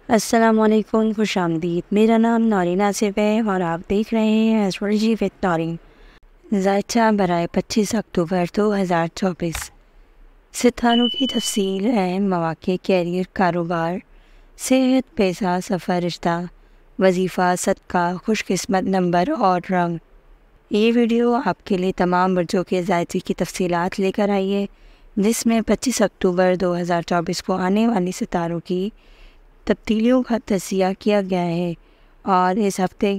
السلام علیکم، خوش آمدید۔ میرا نام نورین آصف ہے اور آپ دیکھ رہے ہیں ایسٹرولوجی وتھ نورین۔ ذائچہ برائے 25 اکتوبر 2024۔ ستاروں کی تفصیل اہم مواقع: کیریئر، کاروبار، صحت، پیسہ، سفر، رشتہ، وظیفہ، صدقہ، خوش قسمت نمبر اور رنگ۔ یہ ویڈیو آپ کے لیے تمام برجوں کے ذائچے کی تفصیلات لے کر آئی ہے، جس میں 25 اکتوبر 2024 کو آنے والی ستاروں کی تبدیلیوں کا تجزیہ کیا گیا ہے اور اس ہفتے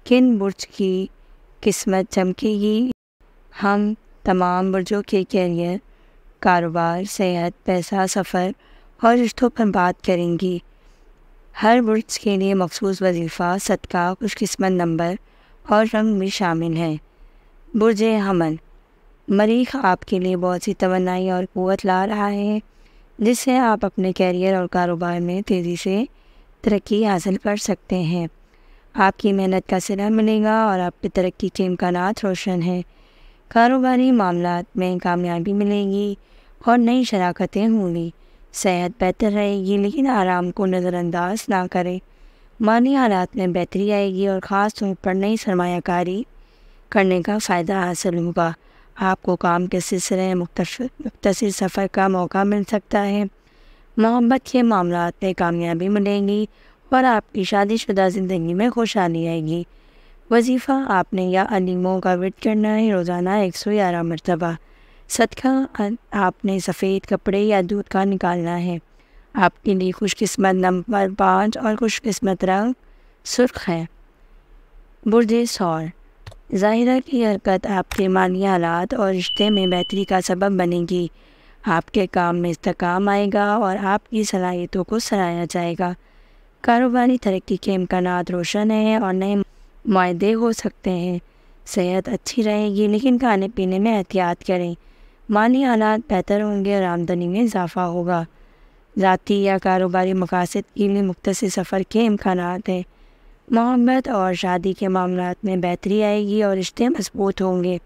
کن برج کی قسمت چمکے گی۔ ہم تمام برجوں کے کیریئر، کاروبار، صحت، پیسہ، سفر اور رشتوں پر بات کریں گی۔ ہر برج کے لیے مخصوص وظیفہ، صدقہ، خوش قسمت نمبر اور رنگ بھی شامل ہیں۔ برج حمل۔ مریخ آپ کے لیے بہت سی توانائی اور قوت لا رہا ہے، جس سے آپ اپنے کیریئر اور کاروبار میں تیزی سے ترقی حاصل کر سکتے ہیں۔ آپ کی محنت کا صلہ ملے گا اور آپ کی ترقی کے امکانات روشن ہیں۔ کاروباری معاملات میں کامیابی ملے گی اور نئی شراکتیں ہوں گی۔ صحت بہتر رہے گی، لیکن آرام کو نظر انداز نہ کریں۔ مالی حالات میں بہتری آئے گی اور خاص طور پر نئی سرمایہ کاری کرنے کا فائدہ حاصل ہوگا۔ آپ کو کام کے سلسلے میں مختصر سفر کا موقع مل سکتا ہے۔ محبت کے معاملات میں کامیابی ملے گی اور آپ کی شادی شدہ زندگی میں خوشحالی آئے گی۔ وظیفہ: آپ نے یا علیموں کا ورد کرنا ہے روزانہ 111 مرتبہ۔ صدقہ: آپ نے سفید کپڑے یا دودھ کا نکالنا ہے۔ آپ کے لیے خوش قسمت نمبر 5 اور خوش قسمت رنگ سرخ ہے۔ برج ثور۔ ظاہرہ کی حرکت آپ کے مالی حالات اور رشتے میں بہتری کا سبب بنے گی۔ آپ کے کام میں استحکام آئے گا اور آپ کی صلاحیتوں کو سراہا جائے گا۔ کاروباری ترقی کے امکانات روشن ہیں اور نئے معاہدے ہو سکتے ہیں۔ صحت اچھی رہے گی، لیکن کھانے پینے میں احتیاط کریں۔ مالی حالات بہتر ہوں گے اور آمدنی میں اضافہ ہوگا۔ ذاتی یا کاروباری مقاصد کے لیے مختصر سفر کے امکانات ہیں۔ محبت اور شادی کے معاملات میں بہتری آئے گی اور رشتے مضبوط ہوں گے۔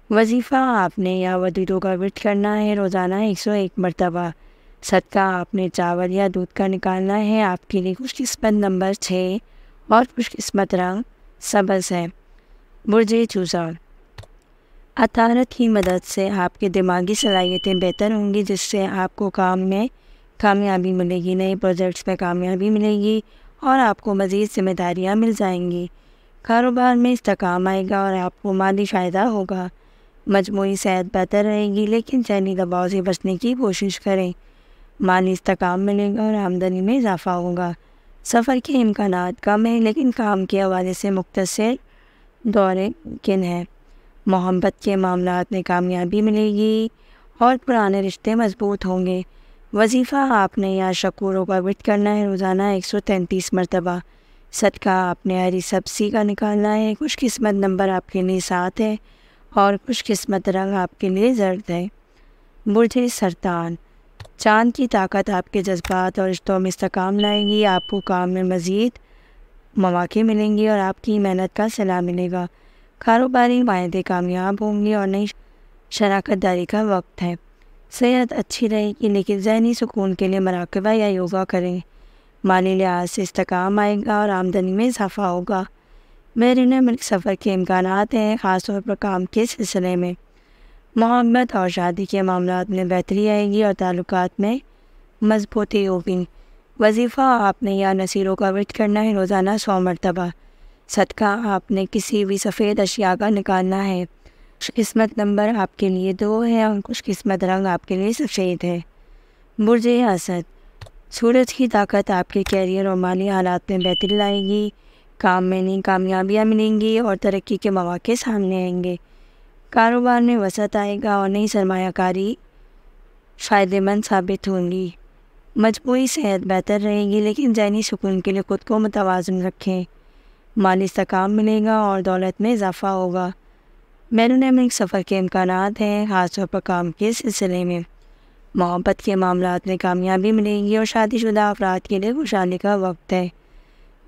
وظیفہ: آپ نے یا ودیعوں کا ورد کرنا ہے روزانہ 101 مرتبہ۔ صدقہ: آپ نے چاول یا دودھ کا نکالنا ہے۔ آپ کے لیے خوش قسمت نمبر 6 اور خوش قسمت رنگ سبز ہے۔ برج چوسا۔ عطارد کی مدد سے آپ کی دماغی صلاحیتیں بہتر ہوں گی، جس سے آپ کو کام میں کامیابی ملے گی۔ نئے پروجیکٹس میں کامیابی ملے گی اور آپ کو مزید ذمہ داریاں مل جائیں گی۔ کاروبار میں استحکام آئے گا اور آپ کو مالی فائدہ ہوگا۔ مجموعی صحت بہتر رہے گی، لیکن ذہنی دباؤ سے بچنے کی کوشش کریں۔ مالی استحکام ملے گا اور آمدنی میں اضافہ ہوگا۔ سفر کے امکانات کم ہیں، لیکن کام کے حوالے سے مختصر دورے ممکن ہیں۔ محبت کے معاملات میں کامیابی ملے گی اور پرانے رشتے مضبوط ہوں گے۔ وظیفہ: آپ نے یا شکوروں کا ورد کرنا ہے روزانہ 133 مرتبہ۔ صدقہ: آپ نے ہری سبزی کا نکالنا ہے۔ خوش قسمت نمبر آپ کے لیے 7 ہے اور خوش قسمت رنگ آپ کے لیے زرد ہے۔ برج سرطان۔ چاند کی طاقت آپ کے جذبات اور رشتوں میں استحکام لائے گی۔ آپ کو کام میں مزید مواقع ملیں گے اور آپ کی محنت کا صلہ ملے گا۔ کاروباری معاہدے کامیاب ہوں گے اور نئی شراکت داری کا وقت ہے۔ صحت اچھی رہے گی، لیکن ذہنی سکون کے لیے مراقبہ یا یوگا کریں۔ مالی لحاظ سے استحکام آئے گا اور آمدنی میں اضافہ ہوگا۔ بیرون ملک سفر کے امکانات ہیں، خاص طور پر کام کے سلسلے میں۔ محبت اور شادی کے معاملات میں بہتری آئے گی اور تعلقات میں مضبوطی ہوگی۔ وظیفہ: آپ نے یا نصیروں کا ورد کرنا ہے روزانہ 100 مرتبہ۔ صدقہ: آپ نے کسی بھی سفید اشیاء کا نکالنا ہے۔ خوش قسمت نمبر آپ کے لیے 2 ہے اور خوش قسمت رنگ آپ کے لیے سفید ہے۔ برج اسد۔ سورج کی طاقت آپ کے کیریئر اور مالی حالات میں بہتری لائے گی۔ کام میں نئی کامیابیاں ملیں گی اور ترقی کے مواقع سامنے آئیں گے۔ کاروبار میں وسعت آئے گا اور نئی سرمایہ کاری فائدہ مند ثابت ہوں گی۔ مجموعی صحت بہتر رہے گی، لیکن ذہنی سکون کے لیے خود کو متوازن رکھیں۔ مالی استحکام ملے گا اور دولت میں اضافہ ہوگا۔ بیرون ملک سفر کے امکانات ہیں، خاص طور پر کام کے سلسلے میں۔ محبت کے معاملات میں کامیابی ملے گی اور شادی شدہ افراد کے لیے خوشحالی کا وقت ہے۔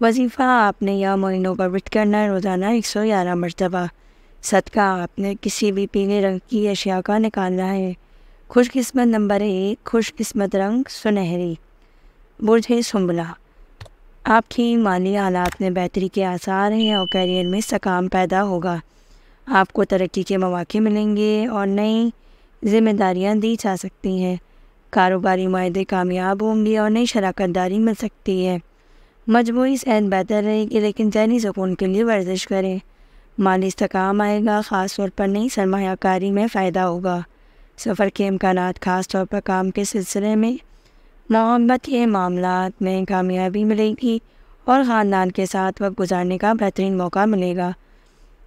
وظیفہ: آپ نے یا معینوں کا ورد کرنا ہے روزانہ 111 مرتبہ۔ صدقہ: آپ نے کسی بھی پیلے رنگ کی اشیاء کا نکالنا ہے۔ خوش قسمت نمبر 1، خوش قسمت رنگ سنہری۔ برج سنبلہ۔ آپ کی مالی حالات میں بہتری کے آثار ہیں اور کیریئر میں استحکام پیدا ہوگا۔ آپ کو ترقی کے مواقع ملیں گے اور نئی ذمہ داریاں دی جا سکتی ہیں۔ کاروباری معاہدے کامیاب ہوں گے اور نئی شراکت داری مل سکتی ہے۔ مجموعی صحت بہتر رہے گی، لیکن ذہنی سکون کے لیے ورزش کریں۔ مالی استحکام آئے گا، خاص طور پر نئی سرمایہ کاری میں فائدہ ہوگا۔ سفر کے امکانات، خاص طور پر کام کے سلسلے میں۔ محبت کے معاملات میں کامیابی ملے گی اور خاندان کے ساتھ وقت گزارنے کا بہترین موقع ملے گا۔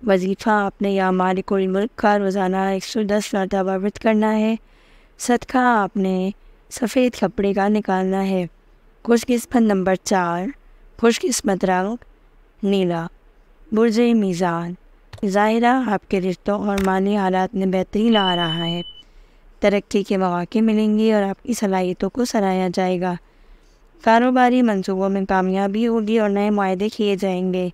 وظیفہ آپ نے یا مالک الملک کا روزانہ 110 مرتبہ ورد کرنا ہے۔ صدقہ آپ نے سفید کپڑے کا نکالنا ہے۔ خوش قسمت نمبر 4، خوش قسمت رنگ نیلا۔ برج میزان، ظاہرہ آپ کے رشتوں اور مالی حالات میں بہتری لا رہا ہے۔ ترقی کے مواقع ملیں گے اور آپ کی صلاحیتوں کو سراہا جائے گا۔ کاروباری منصوبوں میں کامیابی ہوگی اور نئے معاہدے کیے جائیں گے۔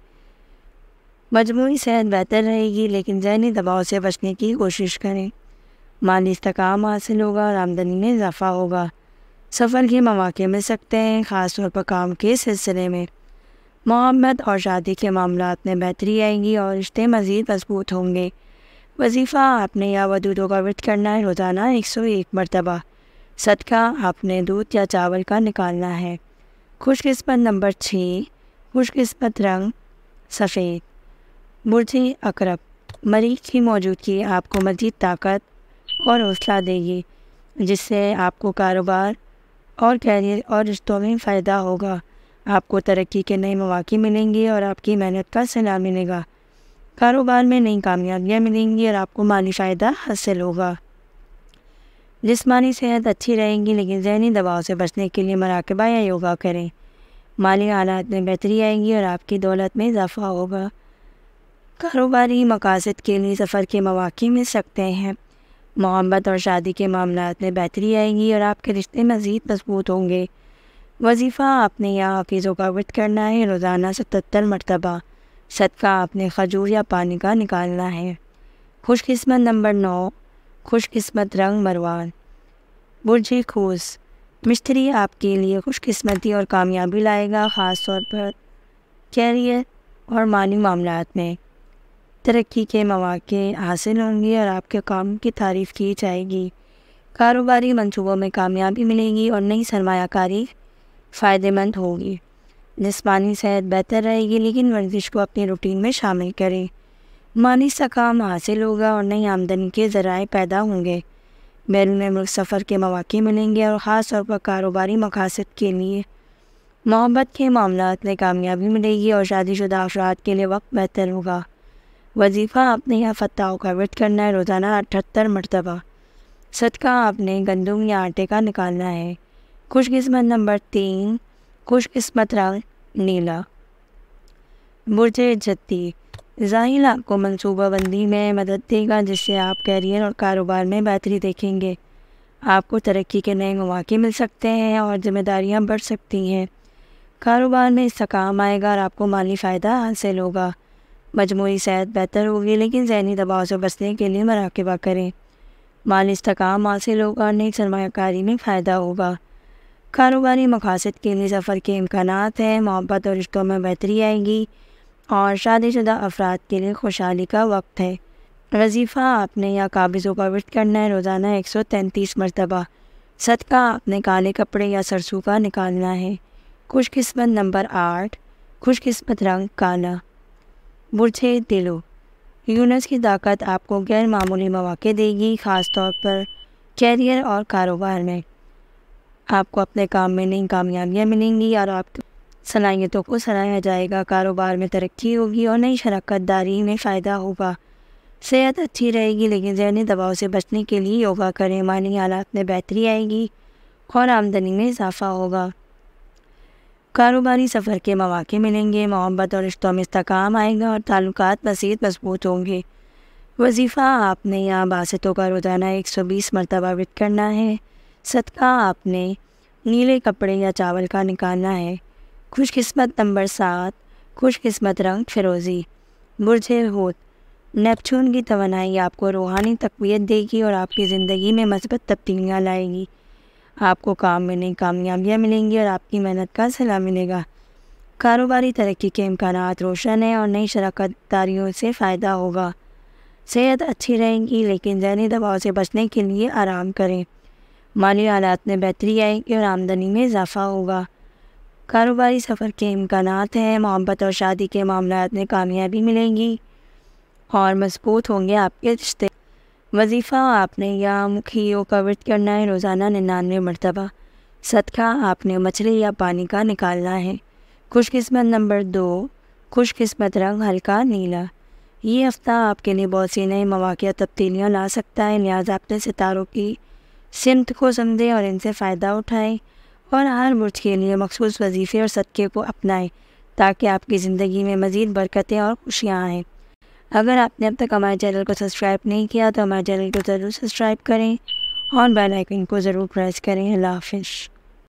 مجموعی صحت بہتر رہے گی، لیکن ذہنی دباؤ سے بچنے کی کوشش کریں۔ مالی استحکام حاصل ہوگا اور آمدنی میں اضافہ ہوگا۔ سفر کے مواقع مل سکتے ہیں، خاص طور پر کام کے سلسلے میں۔ محبت اور شادی کے معاملات میں بہتری آئے گی اور رشتے مزید مضبوط ہوں گے۔ وظیفہ آپ نے یا ودودوں کا ورد کرنا ہے روزانہ 101 مرتبہ۔ صدقہ آپ نے دودھ یا چاول کا نکالنا ہے۔ خوش قسمت نمبر 6، خوش قسمت رنگ سفید۔ برج عقرب، مریخ کی موجودگی آپ کو مزید طاقت اور حوصلہ دے گی، جس سے آپ کو کاروبار اور کیریئر اور رشتوں میں فائدہ ہوگا۔ آپ کو ترقی کے نئے مواقع ملیں گے اور آپ کی محنت کا صلہ ملے گا۔ کاروبار میں نئی کامیابیاں ملیں گی اور آپ کو مالی فائدہ حاصل ہوگا۔ جسمانی صحت اچھی رہے گی، لیکن ذہنی دباؤ سے بچنے کے لیے مراقبہ یا یوگا کریں۔ مالی حالات میں بہتری آئے گی اور آپ کی دولت میں اضافہ ہوگا۔ کاروباری مقاصد کے لیے سفر کے مواقع مل سکتے ہیں۔ محبت اور شادی کے معاملات میں بہتری آئے گی اور آپ کے رشتے مزید مضبوط ہوں گے۔ وظیفہ آپ نے یا حافظوں کا ورد کرنا ہے روزانہ 77 مرتبہ۔ صدقہ آپ نے کھجور یا پانی کا نکالنا ہے۔ خوش قسمت نمبر 9، خوش قسمت رنگ مروان۔ برج قوس، مشتری آپ کے لیے خوش قسمتی اور کامیابی لائے گا، خاص طور پر کیریئر اور مالی معاملات میں۔ ترقی کے مواقع حاصل ہوں گے اور آپ کے کام کی تعریف کی جائے گی۔ کاروباری منصوبوں میں کامیابی ملے گی اور نئی سرمایہ کاری فائدہ مند ہوگی۔ جسمانی صحت بہتر رہے گی، لیکن ورزش کو اپنی روٹین میں شامل کریں۔ مالی استحکام حاصل ہوگا اور نئی آمدنی کے ذرائع پیدا ہوں گے۔ بیرون ملک سفر کے مواقع ملیں گے اور خاص طور پر کاروباری مقاصد کے لیے۔ محبت کے معاملات میں کامیابی ملے گی اور شادی شدہ افراد کے لیے وقت بہتر ہوگا۔ وظیفہ آپ نے یا فتح کا ورد کرنا ہے روزانہ 78 مرتبہ۔ صدقہ آپ نے گندم یا آٹے کا نکالنا ہے۔ خوش قسمت نمبر 3، خوش قسمت رنگ نیلا۔ برج جتی، ظاہر آپ کو منصوبہ بندی میں مدد دے گا، جس سے آپ کیریئر اور کاروبار میں بہتری دیکھیں گے۔ آپ کو ترقی کے نئے مواقع مل سکتے ہیں اور ذمہ داریاں بڑھ سکتی ہیں۔ کاروبار میں استحکام آئے گا اور آپ کو مالی فائدہ حاصل ہوگا۔ مجموعی صحت بہتر ہوگی، لیکن ذہنی دباؤ سے بچنے کے لیے مراقبہ کریں۔ مالی استحکام حاصل ہوگا اور نئی سرمایہ کاری میں فائدہ ہوگا۔ کاروباری مقاصد کے لیے سفر کے امکانات ہیں۔ محبت اور رشتوں میں بہتری آئے گی اور شادی شدہ افراد کے لیے خوشحالی کا وقت ہے۔ وظیفہ آپ نے یا قابضوں کا ورد کرنا ہے روزانہ 133 مرتبہ۔ صدقہ آپ نے کالے کپڑے یا سرسوں کا نکالنا ہے۔ خوش قسمت نمبر 8، خوش قسمت رنگ کالا۔ برج تیلو، یونس کی طاقت آپ کو غیر معمولی مواقع دے گی، خاص طور پر کیریئر اور کاروبار میں۔ آپ کو اپنے کام میں نئی کامیابیاں ملیں گی اور آپ کی صلاحیتوں کو سراہا جائے گا۔ کاروبار میں ترقی ہوگی اور نئی شراکت داری میں فائدہ ہوگا۔ صحت اچھی رہے گی، لیکن ذہنی دباؤ سے بچنے کے لیے یوگا کریں۔ مالی حالات میں بہتری آئے گی اور آمدنی میں اضافہ ہوگا۔ کاروباری سفر کے مواقع ملیں گے۔ محبت اور رشتوں میں استحکام آئے گا اور تعلقات مزید مضبوط ہوں گے۔ وظیفہ آپ نے یا باسطوں کا روزانہ 120 مرتبہ ورد کرنا ہے۔ صدقہ آپ نے نیلے کپڑے یا چاول کا نکالنا ہے۔ خوش قسمت نمبر 7، خوش قسمت رنگ فیروزی۔ برج حوت، نیپچون کی توانائی آپ کو روحانی تقویت دے گی اور آپ کی زندگی میں مثبت تبدیلیاں لائے گی۔ آپ کو کام میں نئی کامیابیاں ملیں گی اور آپ کی محنت کا صلہ ملے گا۔ کاروباری ترقی کے امکانات روشن ہیں اور نئی شراکت داریوں سے فائدہ ہوگا۔ صحت اچھی رہے گی، لیکن ذہنی دباؤ سے بچنے کے لیے آرام کریں۔ مالی حالات میں بہتری آئے گی اور آمدنی میں اضافہ ہوگا۔ کاروباری سفر کے امکانات ہیں۔ محبت اور شادی کے معاملات میں کامیابی ملے گی اور مضبوط ہوں گے آپ کے رشتے۔ وظیفہ آپ نے یا مکھیوں کا ورد کرنا ہے، روزانہ 99 مرتبہ۔ صدقہ آپ نے مچھلی یا پانی کا نکالنا ہے۔ خوش قسمت نمبر 2، خوش قسمت رنگ ہلکا نیلا۔ یہ ہفتہ آپ کے لیے بہت سی نئے مواقع اور تبدیلیاں لا سکتا ہے، لہٰذا اپنے ستاروں کی سمت کو سمجھیں اور ان سے فائدہ اٹھائیں، اور ہر برج کے لیے مخصوص وظیفے اور صدقے کو اپنائیں تاکہ آپ کی زندگی میں مزید برکتیں اور خوشیاں آئیں۔ اگر آپ نے اب تک ہمارے چینل کو سبسکرائب نہیں کیا تو ہمارے چینل کو ضرور سبسکرائب کریں اور بیل آئیکن کو ضرور پریس کریں۔ اللہ حافظ۔